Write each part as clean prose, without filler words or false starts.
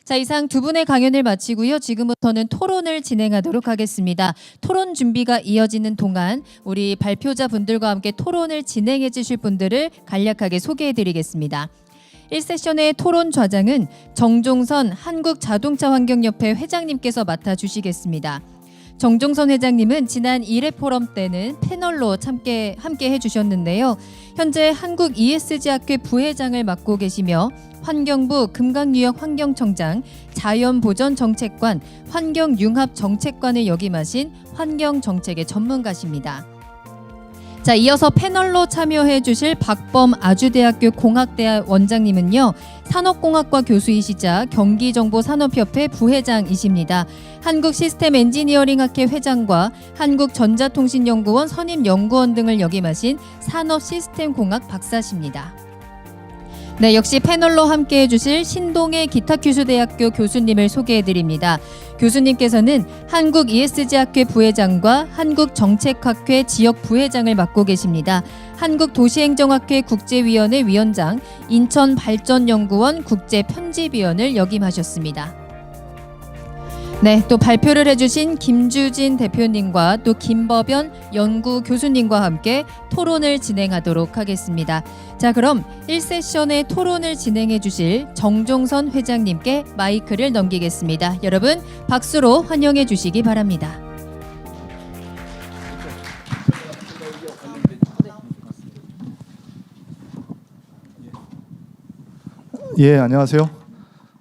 자, 이상 두 분의 강연을 마치고요. 지금부터는 토론을 진행하도록 하겠습니다. 토론 준비가 이어지는 동안 우리 발표자 분들과 함께 토론을 진행해 주실 분들을 간략하게 소개해 드리겠습니다. 1세션의 토론 좌장은 정종선 한국자동차환경협회 회장님께서 맡아주시겠습니다. 정종선 회장님은 지난 1회 포럼 때는 패널로 함께 해주셨는데요. 현재 한국 ESG 학회 부회장을 맡고 계시며 환경부 금강유역 환경청장, 자연보전정책관, 환경융합정책관을 역임하신 환경정책의 전문가십니다. 자, 이어서 패널로 참여해 주실 박범 아주대학교 공학대학 원장님은요. 산업공학과 교수이시자 경기정보산업협회 부회장이십니다. 한국시스템엔지니어링학회 회장과 한국전자통신연구원 선임연구원 등을 역임하신 산업시스템공학 박사십니다. 네, 역시 패널로 함께해 주실 신동해 기타큐슈대학교 교수님을 소개해 드립니다. 교수님께서는 한국 ESG 학회 부회장과 한국정책학회 지역 부회장을 맡고 계십니다. 한국도시행정학회 국제위원회 위원장, 인천발전연구원 국제편집위원을 역임하셨습니다. 네, 또 발표를 해주신 김주진 대표님과 또 김법연 연구 교수님과 함께 토론을 진행하도록 하겠습니다. 자, 그럼 1세션의 토론을 진행해 주실 정종선 회장님께 마이크를 넘기겠습니다. 여러분 박수로 환영해 주시기 바랍니다. 예, 안녕하세요.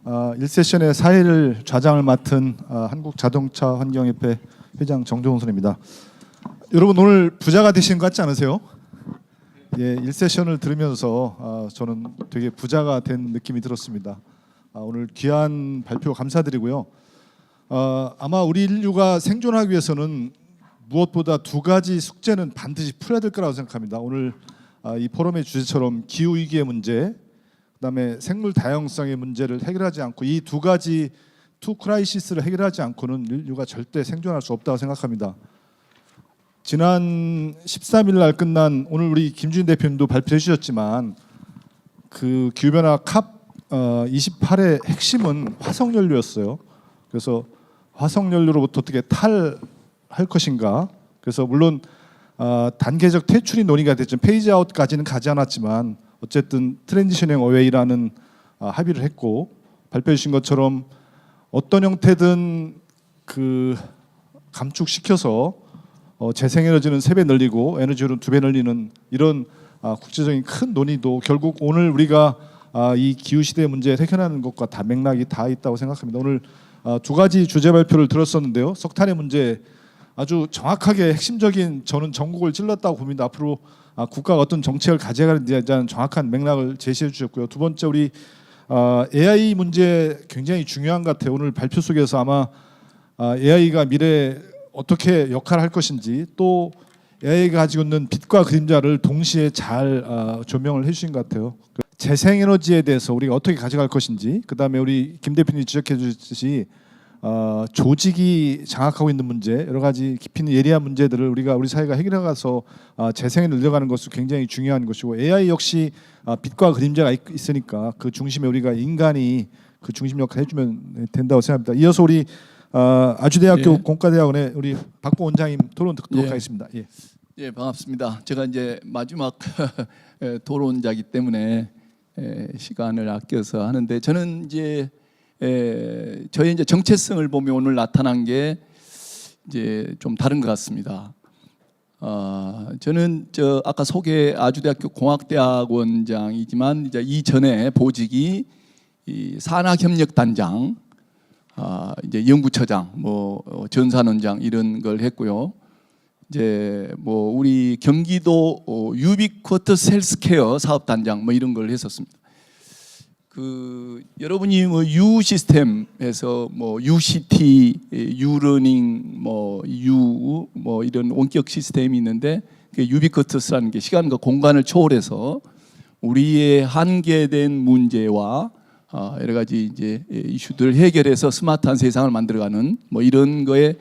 1세션의 사회를 좌장을 맡은 한국자동차환경협회 회장 정종선입니다. 여러분 오늘 부자가 되신 것 같지 않으세요? 예, 1세션을 들으면서 저는 되게 부자가 된 느낌이 들었습니다. 오늘 귀한 발표 감사드리고요. 아마 우리 인류가 생존하기 위해서는 무엇보다 두 가지 숙제는 반드시 풀어야 될 거라고 생각합니다. 오늘 이 포럼의 주제처럼 기후위기의 문제, 그다음에 생물 다양성의 문제를 해결하지 않고 이 두 가지 투 크라이시스를 해결하지 않고는 인류가 절대 생존할 수 없다고 생각합니다. 지난 13일 날 끝난 오늘 우리 김주인 대표님도 발표해 주셨지만 그 기후변화 캅 28의 핵심은 화석연료였어요. 그래서 화석연료로부터 어떻게 탈할 것인가. 그래서 물론 단계적 퇴출이 논의가 됐지만 페이지 아웃까지는 가지 않았지만 어쨌든 트랜지셔닝 어웨이라는 합의를 했고 발표해 주신 것처럼 어떤 형태든 그 감축시켜서 재생에너지는 3배 늘리고 에너지로는 2배 늘리는 이런 국제적인 큰 논의도 결국 오늘 우리가 이 기후시대의 문제를 해결하는 것과 다 맥락이 다 있다고 생각합니다. 오늘 두 가지 주제 발표를 들었었는데요. 석탄의 문제 아주 정확하게 핵심적인 저는 전국을 찔렀다고 봅니다. 앞으로 국가가 어떤 정책을 가져가는지에 대한 정확한 맥락을 제시해 주셨고요. 두 번째 우리 AI 문제 굉장히 중요한 것 같아요. 오늘 발표 속에서 아마 AI가 미래에 어떻게 역할을 할 것인지 또 AI가 가지고 있는 빛과 그림자를 동시에 잘 조명을 해주신 것 같아요. 재생에너지에 대해서 우리가 어떻게 가져갈 것인지, 그 다음에 우리 김 대표님이 지적해 주셨듯이 조직이 장악하고 있는 문제, 여러 가지 깊이 있는 예리한 문제들을 우리 사회가 해결해가서 재생에 늘려가는 것은 굉장히 중요한 것이고 AI 역시 빛과 그림자가 있으니까 그 중심에 우리가 인간이 그 중심 역할을 해주면 된다고 생각합니다. 이어서 우리 아주대학교 예. 공과대학원의 우리 박보 원장님 토론 듣도록 예. 하겠습니다. 예. 예, 반갑습니다. 제가 이제 마지막 토론자기 때문에 시간을 아껴서 하는데 저는 이제 저의 이제 정체성을 보면 오늘 나타난 게 이제 좀 다른 것 같습니다. 저는 아까 아주대학교 공학대학 원장이지만 이제 이전에 보직이 산학협력단장, 이제 연구처장, 전산원장 이런 걸 했고요. 이제 우리 경기도 유비쿼터스 헬스케어 사업단장 이런 걸 했었습니다. 여러분이 U 시스템에서 UCT, U러닝, 이런 원격 시스템이 있는데 유비쿼터스라는 게 시간과 공간을 초월해서 우리의 한계된 문제와 여러 가지 이제 이슈들을 해결해서 스마트한 세상을 만들어가는 이런 거에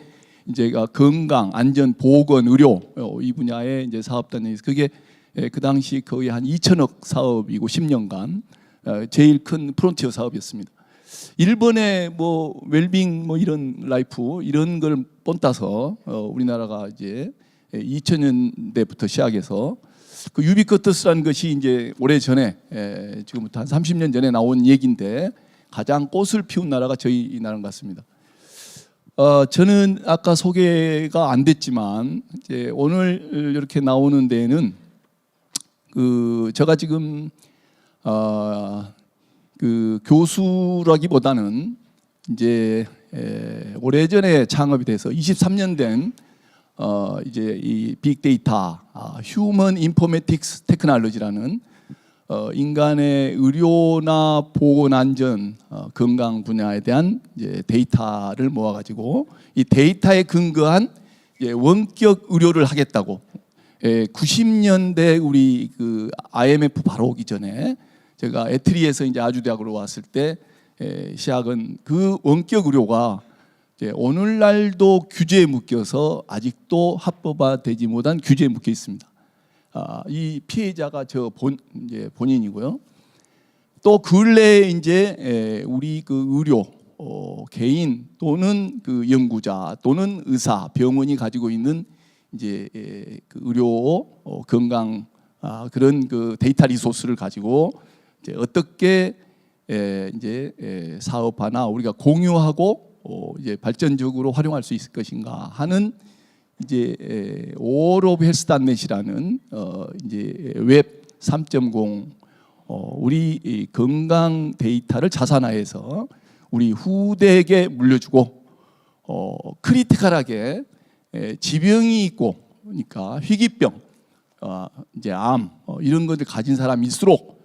이제 건강, 안전, 보건, 의료 이 분야의 이제 사업단에서 그게 그 당시 거의 한 2천억 사업이고 10년간 제일 큰 프론티어 사업이었습니다. 일본의 뭐 웰빙 뭐 이런 라이프 이런 걸 본따서 우리나라가 이제 2000년대부터 시작해서 그 유비쿼터스라는 것이 이제 오래 전에 지금부터 한 30년 전에 나온 얘기인데 가장 꽃을 피운 나라가 저희 나라 같습니다. 저는 아까 소개가 안 됐지만 이제 오늘 이렇게 나오는 데에는 그 제가 지금 그 교수라기보다는 이제 오래전에 창업이 돼서 23년 된 이제 이 빅데이터 휴먼 인포메틱스 테크놀로지라는 인간의 의료나 보건 안전 건강 분야에 대한 이제 데이터를 모아 가지고 이 데이터에 근거한 원격 의료를 하겠다고 90년대 우리 그 IMF 바로 오기 전에 제가 에트리에서 이제 아주대학으로 왔을 때 시작은 그 원격 의료가 이제 오늘날도 규제에 묶여서 아직도 합법화되지 못한 규제에 묶여 있습니다. 이 피해자가 이제 본인이고요. 또 근래에 이제 우리 그 의료 개인 또는 그 연구자 또는 의사 병원이 가지고 있는 이제 그 의료 건강 그런 그 데이터 리소스를 가지고 이제 어떻게 이제 사업화나 우리가 공유하고 이제 발전적으로 활용할 수 있을 것인가 하는 이제 All of Health.net이라는 이제 웹 3.0 우리 이 건강 데이터를 자산화해서 우리 후대에게 물려주고 크리티컬하게 지병이 있고 그러니까 희귀병 이제 암 이런 것을 가진 사람일수록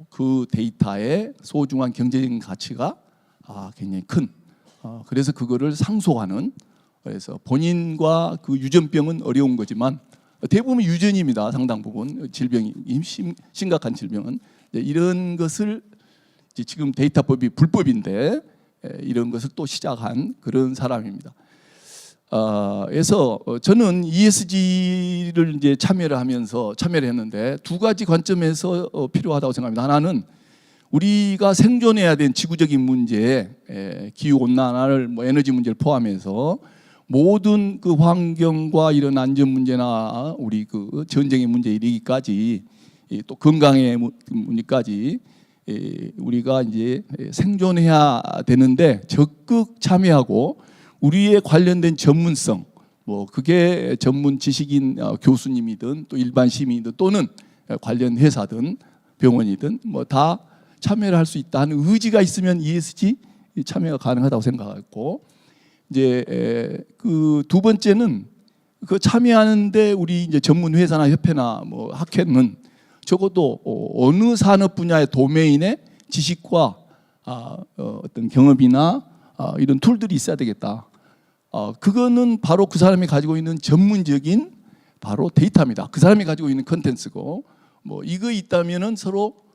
그 데이터의 소중한 경제적인 가치가 굉장히 큰 그래서 그거를 상속하는 그래서 본인과 그 유전병은 어려운 거지만 대부분 유전입니다. 상당 부분 질병이 심각한 질병은 이런 것을 지금 데이터법이 불법인데 이런 것을 또 시작한 그런 사람입니다. 그래서 저는 ESG를 이제 참여를 했는데 두 가지 관점에서 필요하다고 생각합니다. 하나는 우리가 생존해야 되는 지구적인 문제, 기후 온난화를 뭐 에너지 문제를 포함해서 모든 그 환경과 이런 안전 문제나 우리 그 전쟁의 문제 이르기까지 또 건강의 문제까지 우리가 이제 생존해야 되는데 적극 참여하고 우리의 관련된 전문성 뭐 그게 전문 지식인 교수님이든 또 일반 시민이든 또는 관련 회사든 병원이든 뭐 다 참여를 할 수 있다 하는 의지가 있으면 ESG 참여가 가능하다고 생각했고 이제 그 두 번째는 그 참여하는데 우리 이제 전문 회사나 협회나 뭐 학회는 적어도 어느 산업 분야의 도메인의 지식과 어떤 경험이나 이런 툴들이 있어야 되겠다. 그거는 바로 그 사람이 가지고 있는 전문적인 바로 데이터입니다. 그 사람이 가지고 있는 컨텐츠고 뭐 이거 있다면은 서로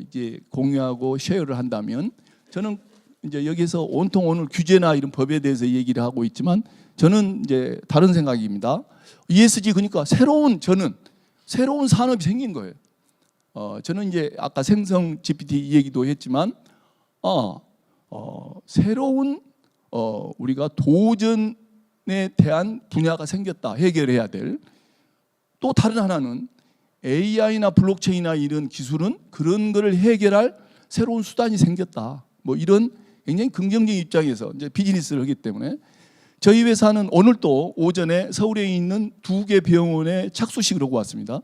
이제 공유하고 쉐어를 한다면 저는 이제 여기서 온통 오늘 규제나 이런 법에 대해서 얘기를 하고 있지만 저는 이제 다른 생각입니다. ESG 그러니까 새로운 산업이 생긴 거예요. 저는 이제 아까 생성 GPT 얘기도 했지만 새로운 우리가 도전에 대한 분야가 생겼다. 해결해야 될. 또 다른 하나는 AI나 블록체인이나 이런 기술은 그런 거를 해결할 새로운 수단이 생겼다. 뭐 이런 굉장히 긍정적인 입장에서 이제 비즈니스를 하기 때문에 저희 회사는 오늘 또 오전에 서울에 있는 2개 병원에 착수식을 하고 왔습니다.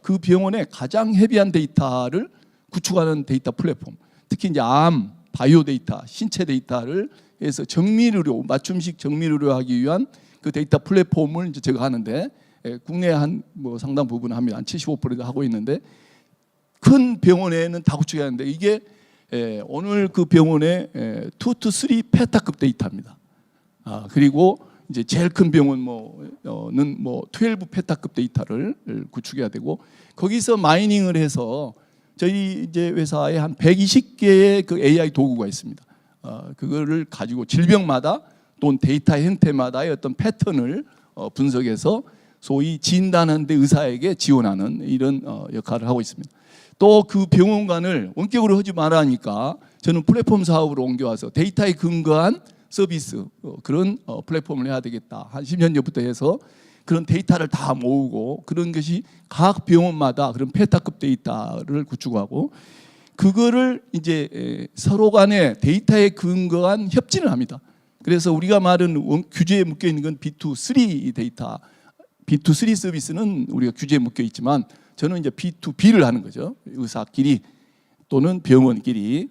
그 병원에 가장 헤비한 데이터를 구축하는 데이터 플랫폼, 특히 이제 암, 바이오 데이터, 신체 데이터를 해서 정밀의료, 맞춤식 정밀의료하기 위한 그 데이터 플랫폼을 이제 제가 하는데 국내 한 뭐 상당 부분 합니다. 한 75% 하고 있는데 큰 병원에는 다 구축해야 하는데 이게 오늘 그 병원의 2 to 3 페타급 데이터입니다. 그리고 이제 제일 큰 병원는 뭐 12 페타급 데이터를 구축해야 되고 거기서 마이닝을 해서 저희 이제 회사에 한 120개의 그 AI 도구가 있습니다. 그거를 가지고 질병마다 또는 데이터 형태마다의 어떤 패턴을 분석해서 소위 진단하는데 의사에게 지원하는 이런 역할을 하고 있습니다. 또 그 병원관을 원격으로 하지 말아 하니까 저는 플랫폼 사업으로 옮겨와서 데이터에 근거한 서비스 그런 플랫폼을 해야 되겠다. 한 10년 전부터 해서 그런 데이터를 다 모으고 그런 것이 각 병원마다 그런 페타급 데이터를 구축하고 그거를 이제 서로 간에 데이터에 근거한 협진을 합니다. 그래서 우리가 말하는 규제에 묶여 있는 건 B2C 데이터, B2C 서비스는 우리가 규제에 묶여 있지만 저는 이제 B2B를 하는 거죠. 의사끼리 또는 병원끼리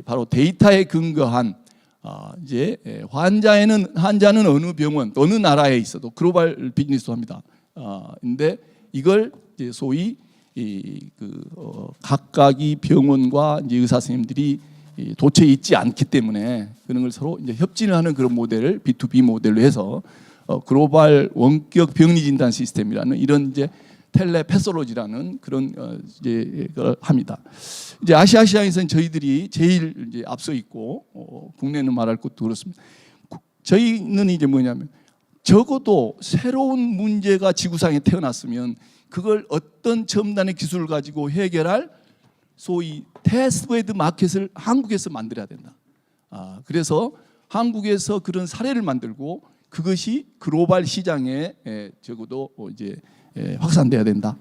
바로 데이터에 근거한 이제 환자는 어느 병원, 어느 나라에 있어도 글로벌 비즈니스도 합니다. 근데 이걸 이제 소위 각각이 병원과 이제 의사 선생님들이 도처에 있지 않기 때문에 그런 걸 서로 이제 협진을 하는 그런 모델을 B2B 모델로 해서 글로벌 원격 병리 진단 시스템이라는 이런 이제 텔레패솔로지라는 그런 이제 걸 합니다. 이제 아시아 시장에서는 저희들이 제일 이제 앞서 있고 국내는 말할 것도 그렇습니다. 저희는 이제 뭐냐면 적어도 새로운 문제가 지구상에 태어났으면 그걸 어떤 첨단의 기술을 가지고 해결할 소위 테스트베드 마켓을 한국에서 만들어야 된다. 그래서 한국에서 그런 사례를 만들고 그것이 글로벌 시장에 적어도 이제 확산돼야 된다.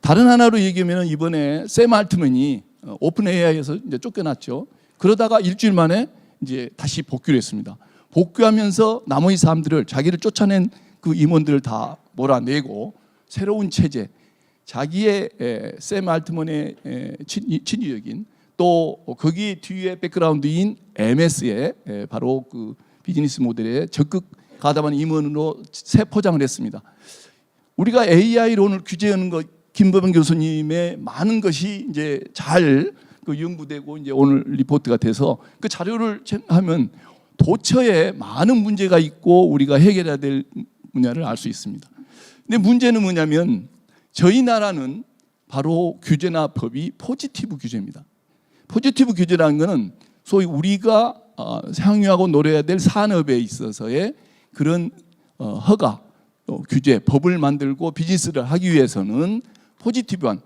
다른 하나로 얘기하면 이번에 샘 알트만이 오픈 AI에서 이제 쫓겨났죠. 그러다가 일주일 만에 이제 다시 복귀를 했습니다. 복귀하면서 나머지 사람들을 자기를 쫓아낸 그 임원들을 다 몰아내고 새로운 체제, 자기의 샘 알트만의 친위적인 또 거기 뒤에 백그라운드인 MS의 바로 그 비즈니스 모델에 적극 가담한 임원으로 새 포장을 했습니다. 우리가 AI론을 규제하는 것, 김범현 교수님의 많은 것이 이제 잘 그 연구되고 이제 오늘 리포트가 돼서 그 자료를 하면 도처에 많은 문제가 있고 우리가 해결해야 될 분야를 알 수 있습니다. 근데 문제는 뭐냐면 저희 나라는 바로 규제나 법이 포지티브 규제입니다. 포지티브 규제라는 것은 소위 우리가 향유하고 노려야 될 산업에 있어서의 그런 허가, 규제, 법을 만들고 비즈니스를 하기 위해서는 포지티브한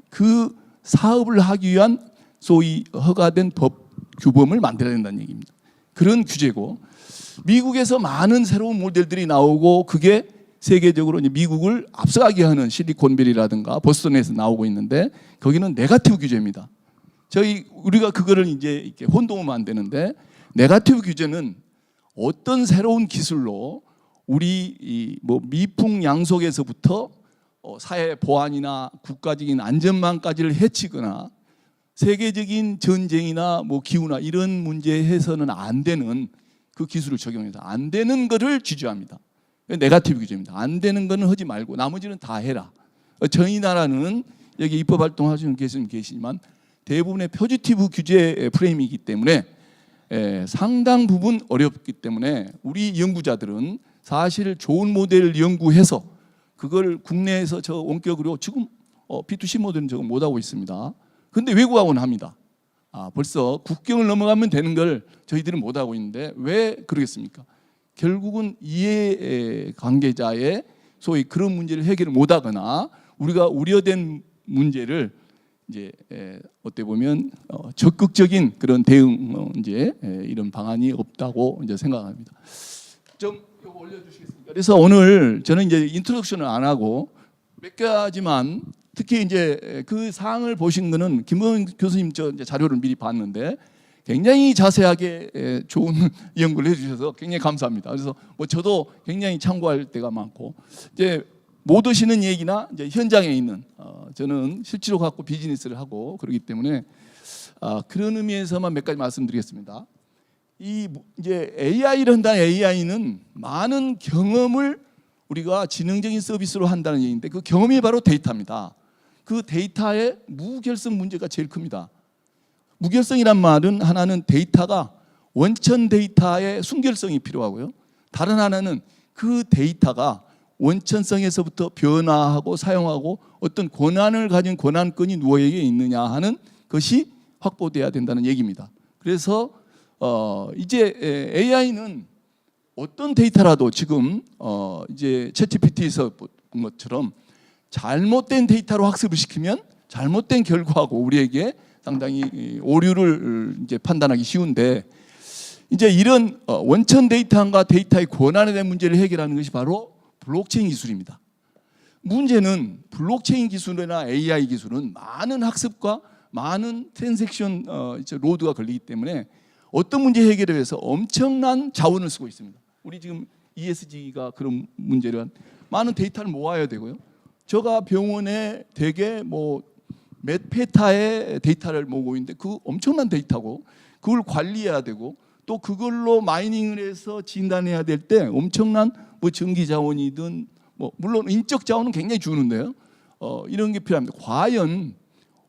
그 사업을 하기 위한 소위 허가된 법, 규범을 만들어야 된다는 얘기입니다. 그런 규제고 미국에서 많은 새로운 모델들이 나오고 그게 세계적으로 이제 미국을 앞서가게 하는 실리콘밸리라든가 보스턴에서 나오고 있는데 거기는 네거티브 규제입니다. 우리가 그거를 이제 이렇게 혼동하면 안 되는데 네거티브 규제는 어떤 새로운 기술로 우리 뭐 미풍양속에서부터 사회 보안이나 국가적인 안전망까지를 해치거나 세계적인 전쟁이나 뭐 기후나 이런 문제에 해서는 안 되는 그 기술을 적용해서 안 되는 거를 규제합니다. 네거티브 규제입니다. 안 되는 거는 하지 말고 나머지는 다 해라. 저희 나라는 여기 입법 활동하시는 분이 계시지만 대부분의 포지티브 규제 프레임이기 때문에 상당 부분 어렵기 때문에 우리 연구자들은 사실 좋은 모델을 연구해서 그걸 국내에서 저 원격으로 지금 B2C 모델은 저거 못하고 있습니다. 그런데 외국하고는 합니다. 벌써 국경을 넘어가면 되는 걸 저희들은 못하고 있는데 왜 그러겠습니까? 결국은 이해 관계자의 소위 그런 문제를 해결을 못하거나 우리가 우려된 문제를 이제 어떻게 보면 적극적인 그런 대응 이제 이런 방안이 없다고 이제 생각합니다. 좀 이거 올려주시겠습니까? 그래서 오늘 저는 이제 인트로덕션을 안 하고 몇 가지만 특히 이제 그 사항을 보신 거는 김범현 교수님 저 이제 자료를 미리 봤는데 굉장히 자세하게 좋은 연구를 해주셔서 굉장히 감사합니다. 그래서 뭐 저도 굉장히 참고할 때가 많고 이제 못 오시는 얘기나 이제 현장에 있는 저는 실제로 갖고 비즈니스를 하고 그러기 때문에 그런 의미에서만 몇 가지 말씀드리겠습니다. 이 이제 AI를 한다는 AI는 많은 경험을 우리가 지능적인 서비스로 한다는 얘기인데 그 경험이 바로 데이터입니다. 그 데이터의 무결성 문제가 제일 큽니다. 무결성이란 말은 하나는 데이터가 원천 데이터의 순결성이 필요하고요. 다른 하나는 그 데이터가 원천성에서부터 변화하고 사용하고 어떤 권한을 가진 권한권이 누구에게 있느냐 하는 것이 확보돼야 된다는 얘기입니다. 그래서 이제 AI는 어떤 데이터라도 지금 이제 챗GPT에서 본 것처럼 잘못된 데이터로 학습을 시키면 잘못된 결과하고 우리에게 상당히 오류를 이제 판단하기 쉬운데, 이제 이런 원천 데이터과 데이터의 권한에 대한 문제를 해결하는 것이 바로 블록체인 기술입니다. 문제는 블록체인 기술이나 AI 기술은 많은 학습과 많은 트랜잭션 로드가 걸리기 때문에 어떤 문제 해결을 위해서 엄청난 자원을 쓰고 있습니다. 우리 지금 ESG가 그런 문제를 한 많은 데이터를 모아야 되고요. 제가 병원에 대개 뭐 몇 페타의 데이터를 모으고 있는데 그 엄청난 데이터고 그걸 관리해야 되고 또 그걸로 마이닝을 해서 진단해야 될 때 엄청난 뭐 전기 자원이든 뭐 물론 인적 자원은 굉장히 주는데요. 이런 게 필요합니다. 과연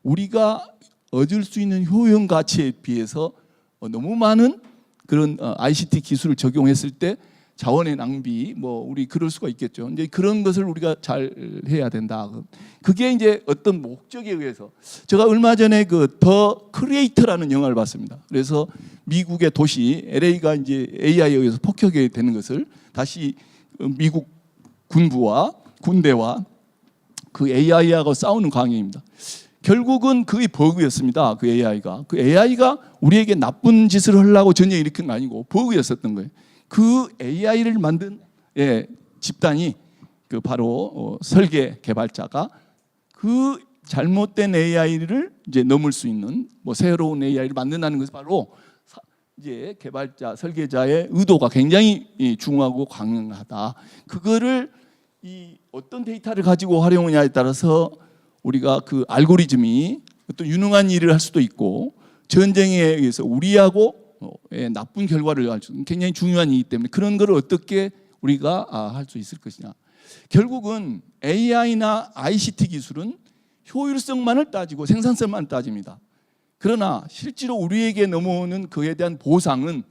우리가 얻을 수 있는 효용 가치에 비해서 너무 많은 그런 ICT 기술을 적용했을 때 자원의 낭비, 뭐 우리 그럴 수가 있겠죠. 이제 그런 것을 우리가 잘 해야 된다. 그게 이제 어떤 목적에 의해서 제가 얼마 전에 그 더 크리에이터라는 영화를 봤습니다. 그래서 미국의 도시 LA가 이제 AI에 의해서 폭격이 되는 것을 다시 미국 군부와 군대와 그 AI하고 싸우는 광경입니다. 결국은 그게 버그였습니다. 그 AI가 우리에게 나쁜 짓을 하려고 전쟁 일으킨 거 아니고 버그였었던 거예요. 그 AI를 만든 집단이 그 바로 설계 개발자가 그 잘못된 AI를 이제 넘을 수 있는 뭐 새로운 AI를 만든다는 것이 바로 이제 개발자 설계자의 의도가 굉장히 중요하고 강력하다. 그거를 이 어떤 데이터를 가지고 활용하냐에 따라서 우리가 그 알고리즘이 어떤 유능한 일을 할 수도 있고 전쟁에 의해서 우리하고 나쁜 결과를 할 수 있는 굉장히 중요한 일이기 때문에 그런 걸 어떻게 우리가 할 수 있을 것이냐. 결국은 AI나 ICT 기술은 효율성만을 따지고 생산성만 따집니다. 그러나 실제로 우리에게 넘어오는 그에 대한 보상은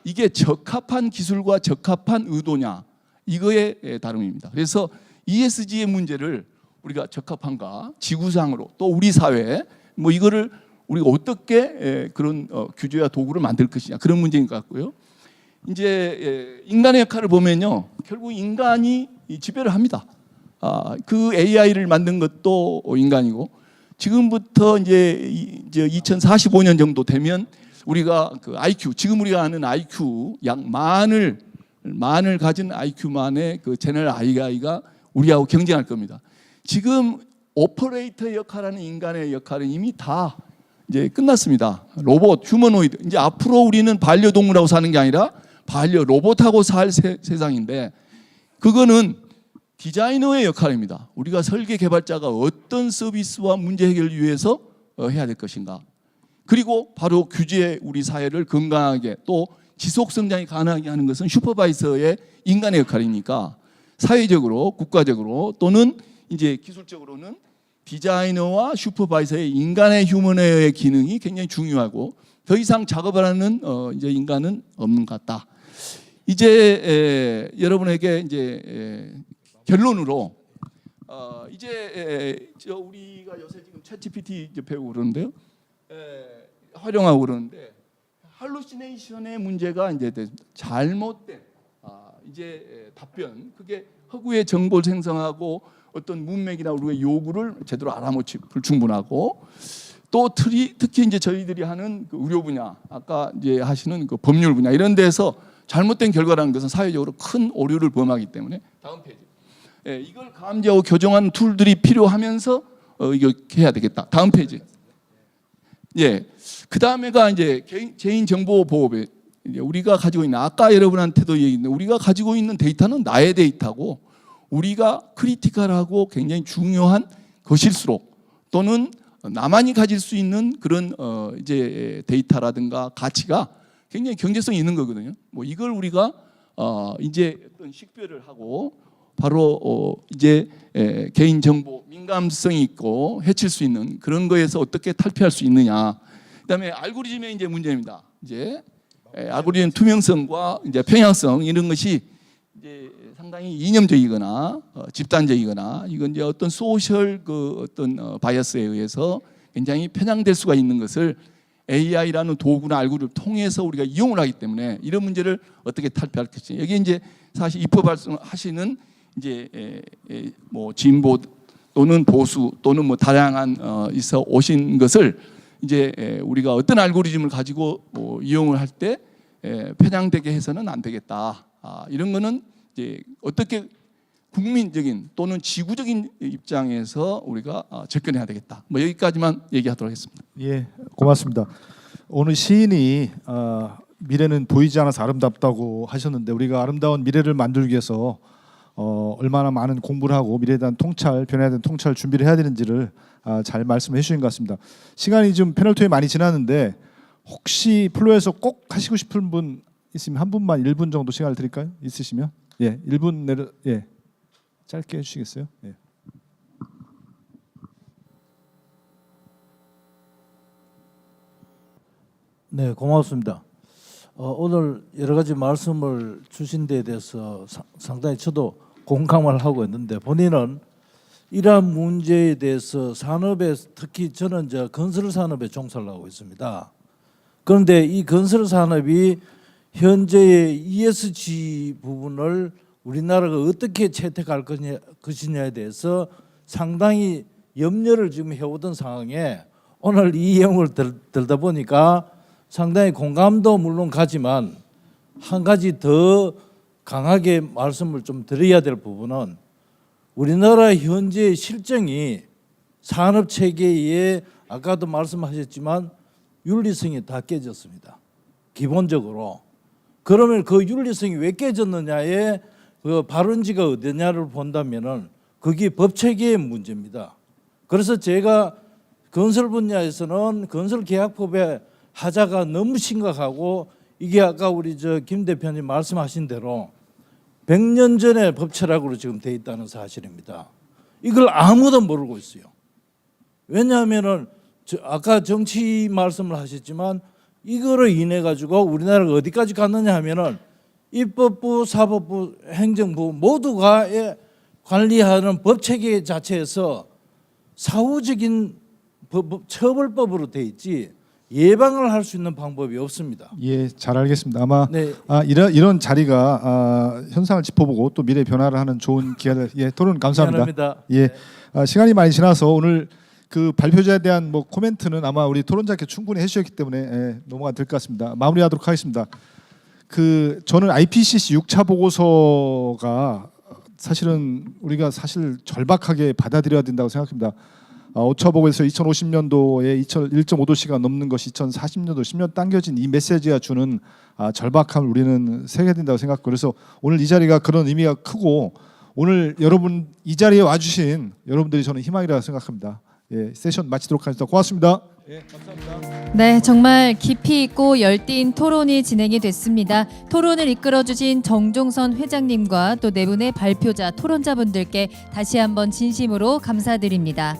이게 적합한 기술과 적합한 의도냐 이거에 다름입니다. 그래서 ESG의 문제를 우리가 적합한가 지구상으로 또 우리 사회 뭐 이거를 우리가 어떻게 그런 규제와 도구를 만들 것이냐 그런 문제인 것 같고요. 이제 인간의 역할을 보면요, 결국 인간이 지배를 합니다. 그 AI를 만든 것도 인간이고 지금부터 이제 2045년 정도 되면 우리가 그 IQ 지금 우리가 아는 IQ 약 만을 가진 IQ만의 그 제너럴 AI가 우리하고 경쟁할 겁니다. 지금 오퍼레이터 역할하는 인간의 역할은 이미 다 이제 끝났습니다. 로봇, 휴머노이드. 이제 앞으로 우리는 반려동물하고 사는 게 아니라 반려 로봇하고 살 세상인데 그거는 디자이너의 역할입니다. 우리가 설계 개발자가 어떤 서비스와 문제 해결을 위해서 해야 될 것인가. 그리고 바로 규제 우리 사회를 건강하게 또 지속 성장이 가능하게 하는 것은 슈퍼바이저의 인간의 역할이니까 사회적으로 국가적으로 또는 이제 기술적으로는 디자이너와 슈퍼바이저의 인간의 휴머너의 기능이 굉장히 중요하고 더 이상 작업을 하는 이제 인간은 없는 것 같다. 이제 여러분에게 이제 결론으로 이제 우리가 요새 지금 챗GPT 이제 배우고 그러는데요, 활용하고 그러는데 할루시네이션의 문제가 이제 잘못된 이제 답변 그게 허구의 정보를 생성하고 어떤 문맥이나 우리의 요구를 제대로 알아먹지 불충분하고 또 특히 이제 저희들이 하는 그 의료 분야 아까 이제 하시는 그 법률 분야 이런 데서 잘못된 결과라는 것은 사회적으로 큰 오류를 범하기 때문에 다음 페이지 이걸 감지하고 교정하는 툴들이 필요하면서 이거 해야 되겠다. 다음 페이지. 그 다음에가 이제 개인 정보 보호에 우리가 가지고 있는 아까 여러분한테도 얘기했는데 우리가 가지고 있는 데이터는 나의 데이터고 우리가 크리티컬하고 굉장히 중요한 것일수록 또는 나만이 가질 수 있는 그런 이제 데이터라든가 가치가 굉장히 경제성이 있는 거거든요. 뭐 이걸 우리가 이제 어떤 식별을 하고 바로 이제 개인 정보 민감성이 있고 해칠 수 있는 그런 거에서 어떻게 탈피할 수 있느냐. 그다음에 알고리즘의 이제 문제입니다. 이제 알고리즘 투명성과 이제 평양성 이런 것이 이제 상당히 이념적이거나 집단적이거나 이건 이제 어떤 소셜 그 어떤 바이어스에 의해서 굉장히 편향될 수가 있는 것을 AI라는 도구나 알고리즘을 통해서 우리가 이용을 하기 때문에 이런 문제를 어떻게 탈피할 것인지 여기 이제 사실 입법 발생하시는 이제 뭐 진보 또는 보수 또는 뭐 다양한 있어 오신 것을 이제 우리가 어떤 알고리즘을 가지고 이용을 할 때 편향되게 해서는 안 되겠다. 이런 거는 이제 어떻게 국민적인 또는 지구적인 입장에서 우리가 접근해야 되겠다. 뭐 여기까지만 얘기하도록 하겠습니다. 예, 고맙습니다. 오늘 시인이 미래는 보이지 않아서 아름답다고 하셨는데 우리가 아름다운 미래를 만들기 위해서 얼마나 많은 공부를 하고 미래에 대한 통찰, 변화에 대한 통찰 준비를 해야 되는지를 잘 말씀해 주신 것 같습니다. 시간이 좀 패널 토에 많이 지났는데 혹시 플로에서 꼭 하시고 싶은 분 있으면 한 분만 1분 정도 시간을 드릴까요? 있으시면 1분 내로 짧게 해주시겠어요? 네, 고맙습니다. 오늘 여러 가지 말씀을 주신 데에 대해서 상당히 저도 공감을 하고 있는데 본인은 이러한 문제에 대해서 산업에 특히 저는 이제 건설 산업에 종사를 하고 있습니다. 그런데 이 건설 산업이 현재의 ESG 부분을 우리나라가 어떻게 채택할 것이냐에 대해서 상당히 염려를 지금 해오던 상황에 오늘 이 내용을 들다 보니까 상당히 공감도 물론 가지만 한 가지 더 강하게 말씀을 좀 드려야 될 부분은 우리나라 현재의 실정이 산업 체계에 아까도 말씀하셨지만 윤리성이 다 깨졌습니다. 기본적으로. 그러면 그 윤리성이 왜 깨졌느냐에 그 발원지가 어디냐를 본다면은 그게 법 체계의 문제입니다. 그래서 제가 건설 분야에서는 건설계약법의 하자가 너무 심각하고 이게 아까 우리 김 대표님 말씀하신 대로 100년 전에 법 철학으로 지금 돼 있다는 사실입니다. 이걸 아무도 모르고 있어요. 왜냐하면은 아까 정치 말씀을 하셨지만 이거로 인해 가지고 우리나라가 어디까지 갔느냐 하면은 입법부, 사법부, 행정부 모두가 관리하는 법 체계 자체에서 사후적인 처벌법으로 돼 있지 예방을 할 수 있는 방법이 없습니다. 예, 잘 알겠습니다. 아마 네. 이런 자리가 현상을 짚어보고 또 미래 변화를 하는 좋은 기회를 토론 감사합니다. 미안합니다. 예, 네. 시간이 많이 지나서 오늘 그 발표자에 대한 뭐 코멘트는 아마 우리 토론자께 충분히 해주셨기 때문에 넘어가 될 것 같습니다. 마무리하도록 하겠습니다. 저는 IPCC 6차 보고서가 사실은 우리가 사실 절박하게 받아들여야 된다고 생각합니다. 5차 보고에서 2050년도에 1.5도씨가 넘는 것이 2040년도 10년 당겨진 이 메시지가 주는 절박함을 우리는 새겨야 된다고 생각하고 그래서 오늘 이 자리가 그런 의미가 크고 오늘 여러분 이 자리에 와주신 여러분들이 저는 희망이라고 생각합니다. 예, 세션 마치도록 하겠습니다. 고맙습니다. 예, 감사합니다. 네, 정말 깊이 있고 열띤 토론이 진행이 됐습니다. 토론을 이끌어주신 정종선 회장님과 또 네 분의 발표자 토론자분들께 다시 한번 진심으로 감사드립니다.